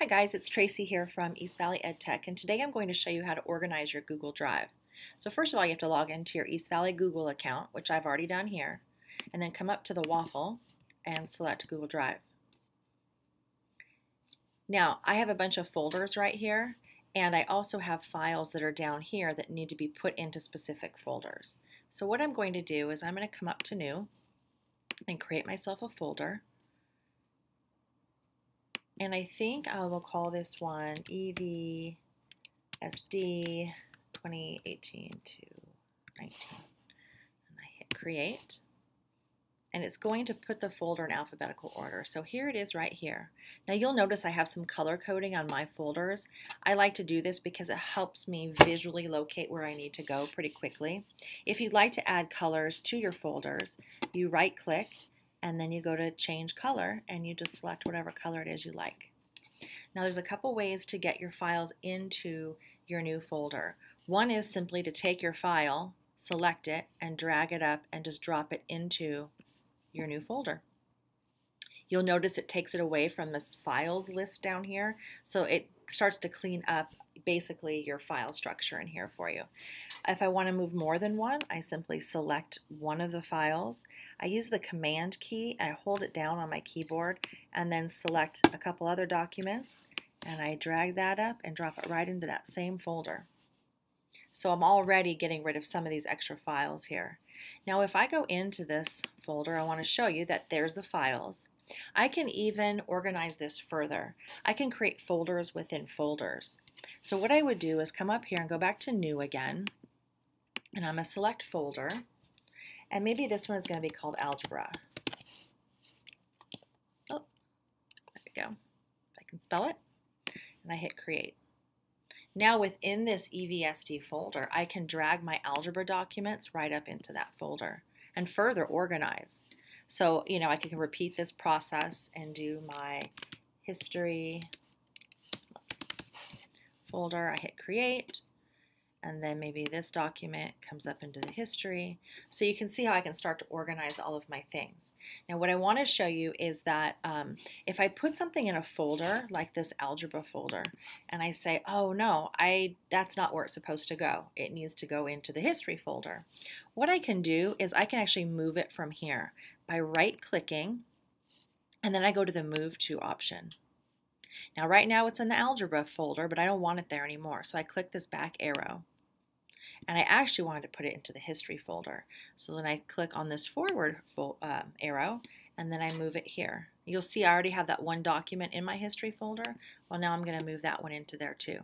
Hi guys, it's Tracy here from East Valley EdTech, and today I'm going to show you how to organize your Google Drive. So first of all, you have to log into your East Valley Google account, which I've already done here, and then come up to the waffle and select Google Drive. Now, I have a bunch of folders right here, and I also have files that are down here that need to be put into specific folders. So what I'm going to do is I'm going to come up to New and create myself a folder. And I think I will call this one EVSD 2018 to 19. And I hit create. And it's going to put the folder in alphabetical order. So here it is right here. Now you'll notice I have some color coding on my folders. I like to do this because it helps me visually locate where I need to go pretty quickly. If you'd like to add colors to your folders, you right click and then you go to change color and you just select whatever color it is you like. Now there's a couple ways to get your files into your new folder. One is simply to take your file, select it, and drag it up and just drop it into your new folder. You'll notice it takes it away from this files list down here, so it starts to clean up basically your file structure in here for you. If I want to move more than one, I simply select one of the files. I use the command key, I hold it down on my keyboard and then select a couple other documents and I drag that up and drop it right into that same folder. So I'm already getting rid of some of these extra files here. Now if I go into this folder, I want to show you that there's the files. I can even organize this further. I can create folders within folders. So what I would do is come up here and go back to New again, and I'm going to select Folder, and maybe this one is going to be called Algebra. Oh, there we go. If I can spell it, and I hit Create. Now within this EVSD folder, I can drag my algebra documents right up into that folder and further organize. So, I can repeat this process and do my history folder. I hit create, and then maybe this document comes up into the history. So you can see how I can start to organize all of my things. Now what I want to show you is that if I put something in a folder like this algebra folder and I say, oh no, that's not where it's supposed to go. It needs to go into the history folder. What I can do is I can actually move it from here by right clicking, and then I go to the move to option. Now right now it's in the algebra folder, but I don't want it there anymore. So I click this back arrow. And I actually wanted to put it into the history folder. So then I click on this forward arrow, and then I move it here. You'll see I already have that one document in my history folder. Well, now I'm going to move that one into there too.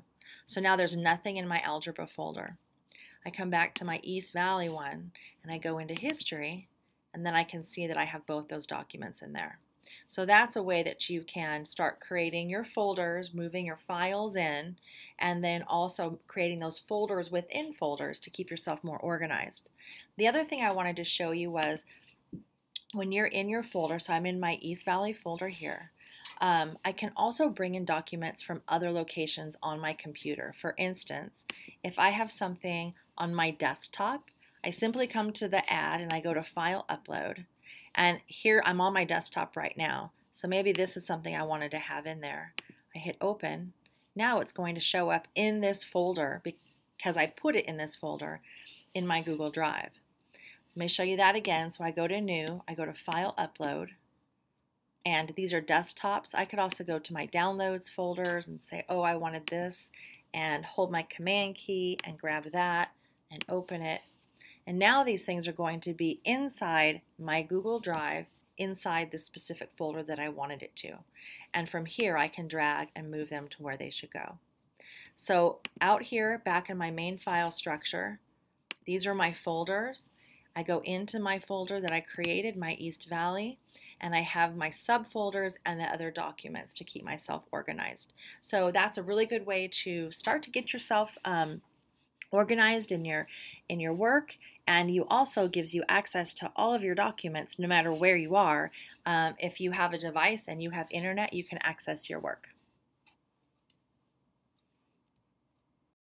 So now there's nothing in my algebra folder. I come back to my East Valley one, and I go into history, and then I can see that I have both those documents in there. So that's a way that you can start creating your folders, moving your files in, and then also creating those folders within folders to keep yourself more organized. The other thing I wanted to show you was when you're in your folder, so I'm in my East Valley folder here, I can also bring in documents from other locations on my computer. For instance, if I have something on my desktop, I simply come to the add and I go to File Upload. And here I'm on my desktop right now. So maybe this is something I wanted to have in there. I hit open. Now it's going to show up in this folder because I put it in this folder in my Google Drive. Let me show you that again. So I go to New, I go to File Upload, and these are desktops. I could also go to my Downloads folders and say, oh, I wanted this, and hold my Command key and grab that and open it. And now these things are going to be inside my Google Drive, inside the specific folder that I wanted it to. And from here I can drag and move them to where they should go. So out here back in my main file structure, these are my folders. I go into my folder that I created, my East Valley, and I have my subfolders and the other documents to keep myself organized. So that's a really good way to start to get yourself organized in your work, and you also gives you access to all of your documents no matter where you are. If you have a device and you have internet, you can access your work.